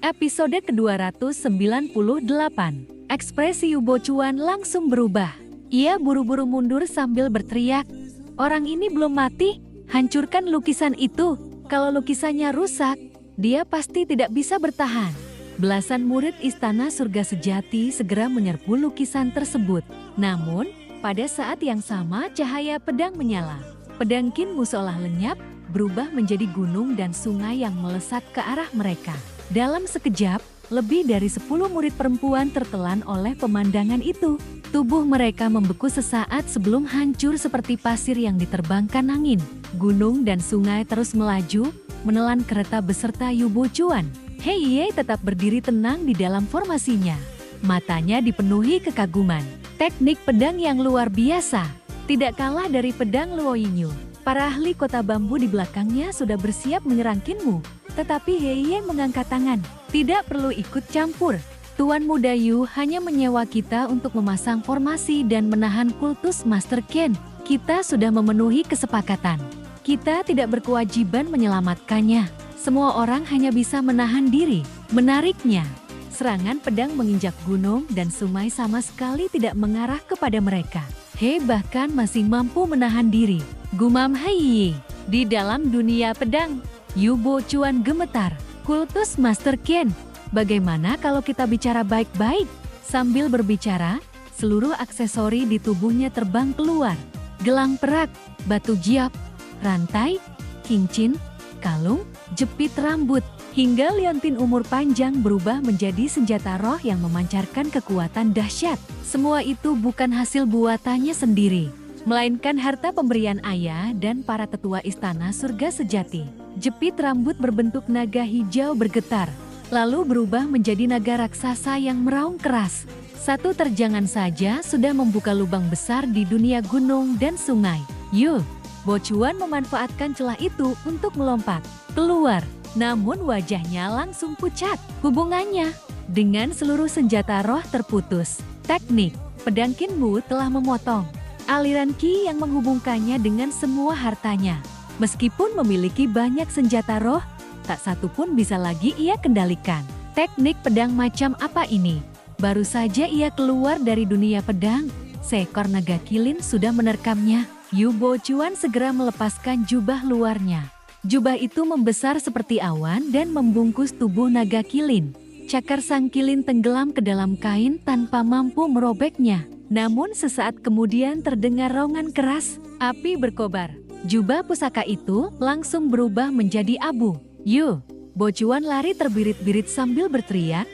Episode ke-298. Ekspresi Yu Bochuan langsung berubah. Ia buru-buru mundur sambil berteriak, "Orang ini belum mati, hancurkan lukisan itu. Kalau lukisannya rusak, dia pasti tidak bisa bertahan." Belasan murid Istana Surga Sejati segera menyerbu lukisan tersebut. Namun, pada saat yang sama cahaya pedang menyala. Pedang Qin seolah lenyap, berubah menjadi gunung dan sungai yang melesat ke arah mereka. Dalam sekejap, lebih dari 10 murid perempuan tertelan oleh pemandangan itu. Tubuh mereka membeku sesaat sebelum hancur seperti pasir yang diterbangkan angin. Gunung dan sungai terus melaju, menelan kereta beserta Yu Bochuan. Hei Ye tetap berdiri tenang di dalam formasinya. Matanya dipenuhi kekaguman. Teknik pedang yang luar biasa, tidak kalah dari pedang Luo Yinyu. Para ahli kota bambu di belakangnya sudah bersiap menyerang Qinmu. Tetapi Hei Ye mengangkat tangan. Tidak perlu ikut campur. Tuan Muda Yu hanya menyewa kita untuk memasang formasi dan menahan kultus Master Qin. Kita sudah memenuhi kesepakatan. Kita tidak berkewajiban menyelamatkannya. Semua orang hanya bisa menahan diri. Menariknya, serangan pedang menginjak gunung dan sungai sama sekali tidak mengarah kepada mereka. He bahkan masih mampu menahan diri. Gumam Hei Ye. Di dalam dunia pedang, Yu Bochuan gemetar. Kultus Master Qin, bagaimana kalau kita bicara baik-baik? Sambil berbicara, seluruh aksesori di tubuhnya terbang keluar. Gelang perak, batu giok, rantai, cincin, kalung, jepit rambut, hingga liontin umur panjang berubah menjadi senjata roh yang memancarkan kekuatan dahsyat. Semua itu bukan hasil buatannya sendiri, melainkan harta pemberian ayah dan para tetua Istana Surga Sejati. Jepit rambut berbentuk naga hijau bergetar, lalu berubah menjadi naga raksasa yang meraung keras. Satu terjangan saja sudah membuka lubang besar di dunia gunung dan sungai. Yu Bochuan memanfaatkan celah itu untuk melompat keluar, namun wajahnya langsung pucat. Hubungannya dengan seluruh senjata roh terputus. Teknik pedang Qinmu telah memotong aliran Qi yang menghubungkannya dengan semua hartanya. Meskipun memiliki banyak senjata roh, tak satu pun bisa lagi ia kendalikan. Teknik pedang macam apa ini? Baru saja ia keluar dari dunia pedang, seekor naga kilin sudah menerkamnya. Yu Bochuan segera melepaskan jubah luarnya. Jubah itu membesar seperti awan dan membungkus tubuh naga kilin. Cakar sang kilin tenggelam ke dalam kain tanpa mampu merobeknya. Namun sesaat kemudian terdengar raungan keras, api berkobar. Jubah pusaka itu langsung berubah menjadi abu. Yu Bochuan lari terbirit-birit sambil berteriak,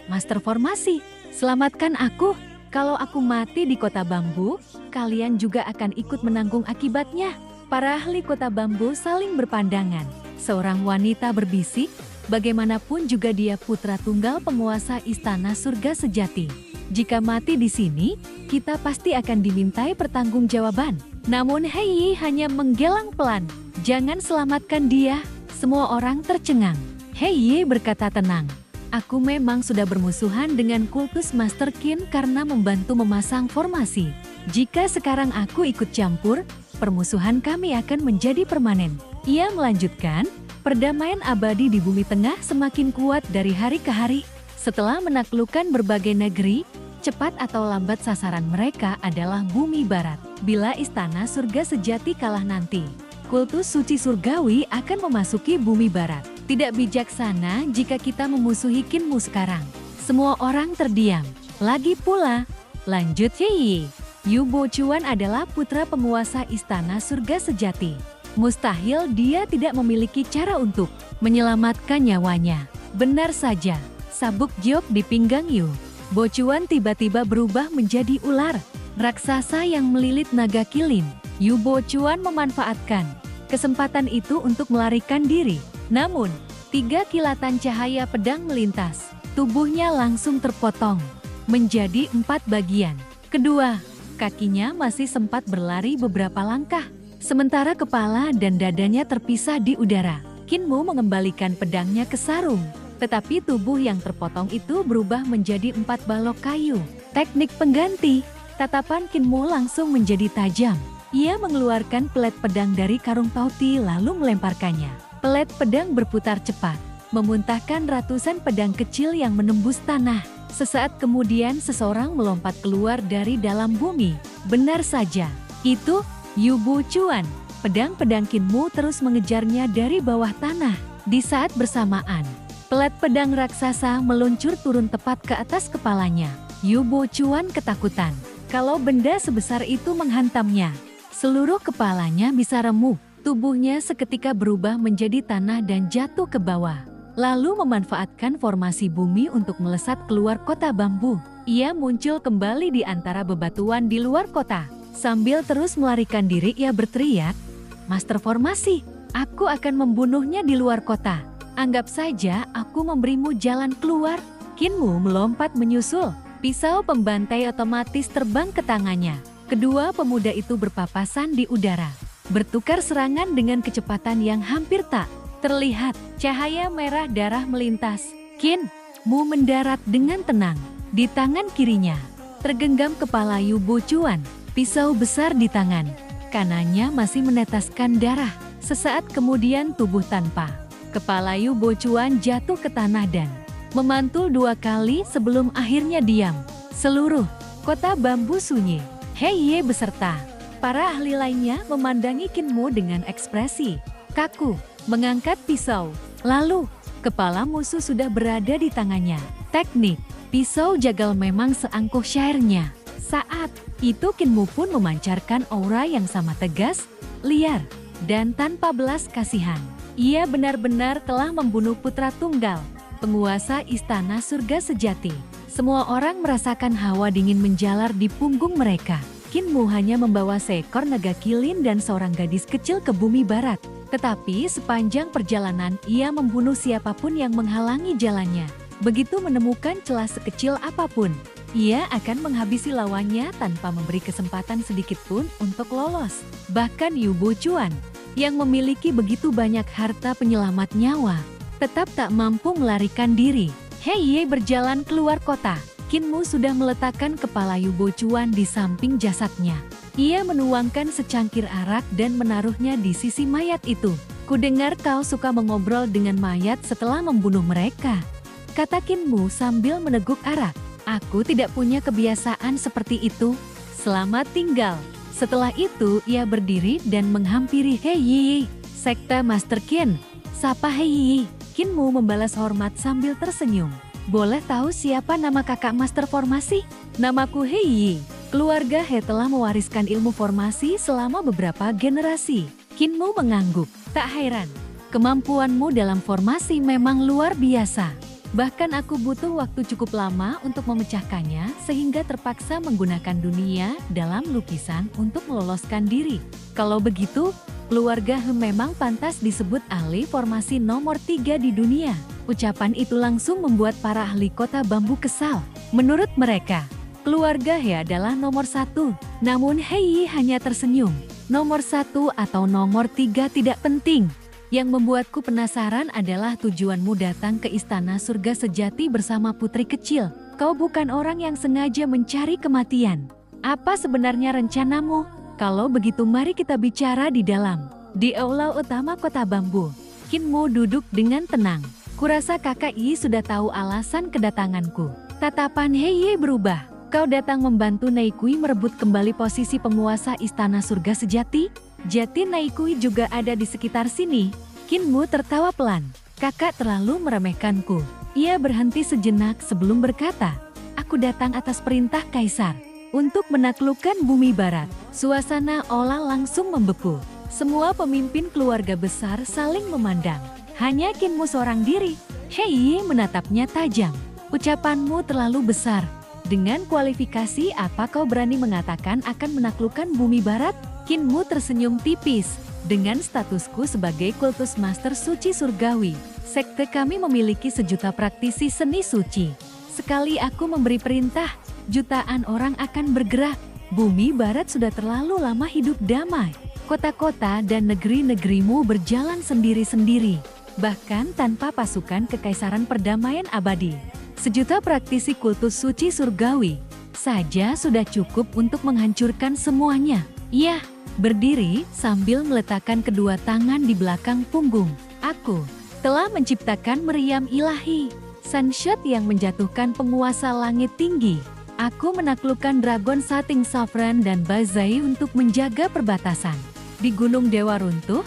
"Master Formasi, selamatkan aku. Kalau aku mati di kota bambu, kalian juga akan ikut menanggung akibatnya." Para ahli kota bambu saling berpandangan. Seorang wanita berbisik, bagaimanapun juga dia putra tunggal penguasa Istana Surga Sejati. Jika mati di sini, kita pasti akan dimintai pertanggungjawaban. Namun Hei Ye hanya menggelang pelan. "Jangan selamatkan dia." Semua orang tercengang. Hei Ye berkata tenang, "Aku memang sudah bermusuhan dengan kultus Master Qin karena membantu memasang formasi. Jika sekarang aku ikut campur, permusuhan kami akan menjadi permanen." Ia melanjutkan, "Perdamaian abadi di bumi tengah semakin kuat dari hari ke hari. Setelah menaklukkan berbagai negeri, cepat atau lambat sasaran mereka adalah bumi barat. Bila Istana Surga Sejati kalah nanti, kultus suci surgawi akan memasuki bumi barat. Tidak bijaksana jika kita memusuhi Qinmu sekarang." Semua orang terdiam. Lagi pula, lanjut Hei Ye, Yu Bochuan adalah putra penguasa Istana Surga Sejati. Mustahil dia tidak memiliki cara untuk menyelamatkan nyawanya. Benar saja, sabuk giok di pinggang Yu Bochuan tiba-tiba berubah menjadi ular raksasa yang melilit naga kilin. Yu Bochuan memanfaatkan kesempatan itu untuk melarikan diri. Namun, 3 kilatan cahaya pedang melintas. Tubuhnya langsung terpotong menjadi 4 bagian. Kedua kakinya masih sempat berlari beberapa langkah, sementara kepala dan dadanya terpisah di udara. Qinmu mengembalikan pedangnya ke sarung. Tetapi tubuh yang terpotong itu berubah menjadi 4 balok kayu. Teknik pengganti. Tatapan Qinmu langsung menjadi tajam. Ia mengeluarkan pelet pedang dari karung pauti lalu melemparkannya. Pelet pedang berputar cepat. memuntahkan ratusan pedang kecil yang menembus tanah. Sesaat kemudian seseorang melompat keluar dari dalam bumi. Benar saja, itu Yu Bochuan. Pedang-pedang Kinmu terus mengejarnya dari bawah tanah. Di saat bersamaan, pelat pedang raksasa meluncur turun tepat ke atas kepalanya. Yu Bochuan ketakutan kalau benda sebesar itu menghantamnya. Seluruh kepalanya bisa remuk. Tubuhnya seketika berubah menjadi tanah dan jatuh ke bawah. Lalu memanfaatkan formasi bumi untuk melesat keluar kota bambu. Ia muncul kembali di antara bebatuan di luar kota. Sambil terus melarikan diri, ia berteriak, "Master Formasi, aku akan membunuhnya di luar kota. Anggap saja aku memberimu jalan keluar." Kinmu melompat menyusul. Pisau pembantai otomatis terbang ke tangannya. Kedua pemuda itu berpapasan di udara, bertukar serangan dengan kecepatan yang hampir tak terlihat. Cahaya merah darah melintas. Kinmu mendarat dengan tenang. Di tangan kirinya tergenggam kepala Yu Bochuan. Pisau besar di tangan kanannya masih meneteskan darah. Sesaat kemudian tubuh tanpa kepala Yu Bochuan jatuh ke tanah dan memantul 2 kali sebelum akhirnya diam. Seluruh kota bambu sunyi. Hei Ye beserta para ahli lainnya memandangi Kinmu dengan ekspresi kaku. Mengangkat pisau. Lalu, kepala musuh sudah berada di tangannya. Teknik pisau jagal memang seangkuh syairnya. Saat itu Kinmu pun memancarkan aura yang sama tegas, liar, dan tanpa belas kasihan. Ia benar-benar telah membunuh putra tunggal, penguasa istana surga sejati. Semua orang merasakan hawa dingin menjalar di punggung mereka. Kinmu hanya membawa seekor naga kilin dan seorang gadis kecil ke bumi barat. Tetapi sepanjang perjalanan ia membunuh siapapun yang menghalangi jalannya. Begitu menemukan celah sekecil apapun, ia akan menghabisi lawannya tanpa memberi kesempatan sedikit pun untuk lolos. Bahkan Yu Bochuan, yang memiliki begitu banyak harta penyelamat nyawa, tetap tak mampu melarikan diri. Hei Ye berjalan keluar kota. Kinmu sudah meletakkan kepala Yu Bochuan di samping jasadnya. Ia menuangkan secangkir arak dan menaruhnya di sisi mayat itu. "Kudengar kau suka mengobrol dengan mayat setelah membunuh mereka," kata Kinmu sambil meneguk arak. "Aku tidak punya kebiasaan seperti itu. Selamat tinggal." Setelah itu ia berdiri dan menghampiri Hei Yi. "Sekte Master Qin," sapa Hei Yi. Kinmu membalas hormat sambil tersenyum. "Boleh tahu siapa nama kakak Master Formasi?" "Namaku Hei Yi. Keluarga He telah mewariskan ilmu formasi selama beberapa generasi." Kinmu mengangguk. "Tak heran, kemampuanmu dalam formasi memang luar biasa. Bahkan aku butuh waktu cukup lama untuk memecahkannya sehingga terpaksa menggunakan dunia dalam lukisan untuk meloloskan diri. Kalau begitu, keluarga He memang pantas disebut ahli formasi nomor 3 di dunia." Ucapan itu langsung membuat para ahli kota bambu kesal. Menurut mereka, keluarga He adalah nomor 1. Namun Hei Yi hanya tersenyum. Nomor 1 atau nomor 3 tidak penting. Yang membuatku penasaran adalah tujuanmu datang ke istana surga sejati bersama putri kecil. Kau bukan orang yang sengaja mencari kematian. Apa sebenarnya rencanamu? Kalau begitu mari kita bicara di dalam. Di aula utama kota bambu. Kinmu duduk dengan tenang. "Kurasa kakak Yi sudah tahu alasan kedatanganku." Tatapan Hei Yi berubah. "Kau datang membantu Neikui merebut kembali posisi penguasa istana surga sejati? Jati Neikui juga ada di sekitar sini." Kinmu tertawa pelan. "Kakak terlalu meremehkanku." Ia berhenti sejenak sebelum berkata, "Aku datang atas perintah Kaisar untuk menaklukkan bumi barat." Suasana aula langsung membeku. Semua pemimpin keluarga besar saling memandang. Hanya Kinmu seorang diri. Hei Yi menatapnya tajam. "Ucapanmu terlalu besar. Dengan kualifikasi apa kau berani mengatakan akan menaklukkan bumi barat?" Kinmu tersenyum tipis. "Dengan statusku sebagai kultus master suci surgawi, sekte kami memiliki sejuta praktisi seni suci. Sekali aku memberi perintah, jutaan orang akan bergerak. Bumi barat sudah terlalu lama hidup damai. Kota-kota dan negeri-negerimu berjalan sendiri-sendiri, bahkan tanpa pasukan kekaisaran perdamaian abadi. Sejuta praktisi kultus suci surgawi saja sudah cukup untuk menghancurkan semuanya." Ia berdiri sambil meletakkan kedua tangan di belakang punggung. "Aku telah menciptakan meriam ilahi, sunshot yang menjatuhkan penguasa langit tinggi. Aku menaklukkan Dragon Sating Sovereign dan Bazai untuk menjaga perbatasan. Di Gunung Dewa Runtuh,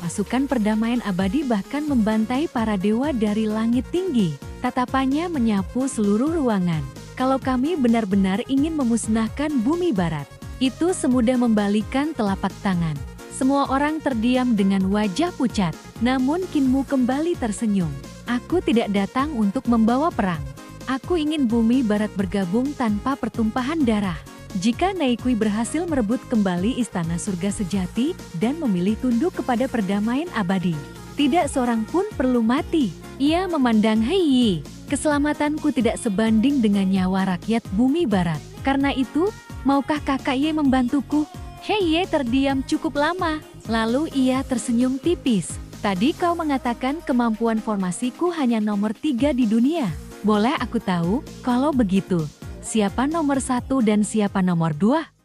pasukan perdamaian abadi bahkan membantai para dewa dari langit tinggi. Tatapannya menyapu seluruh ruangan. Kalau kami benar-benar ingin memusnahkan bumi barat, itu semudah membalikan telapak tangan. Semua orang terdiam dengan wajah pucat, namun Kinmu kembali tersenyum. Aku tidak datang untuk membawa perang. Aku ingin bumi barat bergabung tanpa pertumpahan darah. Jika Naikui berhasil merebut kembali istana surga sejati dan memilih tunduk kepada perdamaian abadi, tidak seorang pun perlu mati. Ia memandang Heiyi. Keselamatanku tidak sebanding dengan nyawa rakyat bumi barat. Karena itu, maukah kakak Ye membantuku? Heiyi terdiam cukup lama, lalu ia tersenyum tipis. Tadi kau mengatakan kemampuan formasiku hanya nomor 3 di dunia. Boleh aku tahu, kalau begitu, siapa nomor 1 dan siapa nomor 2?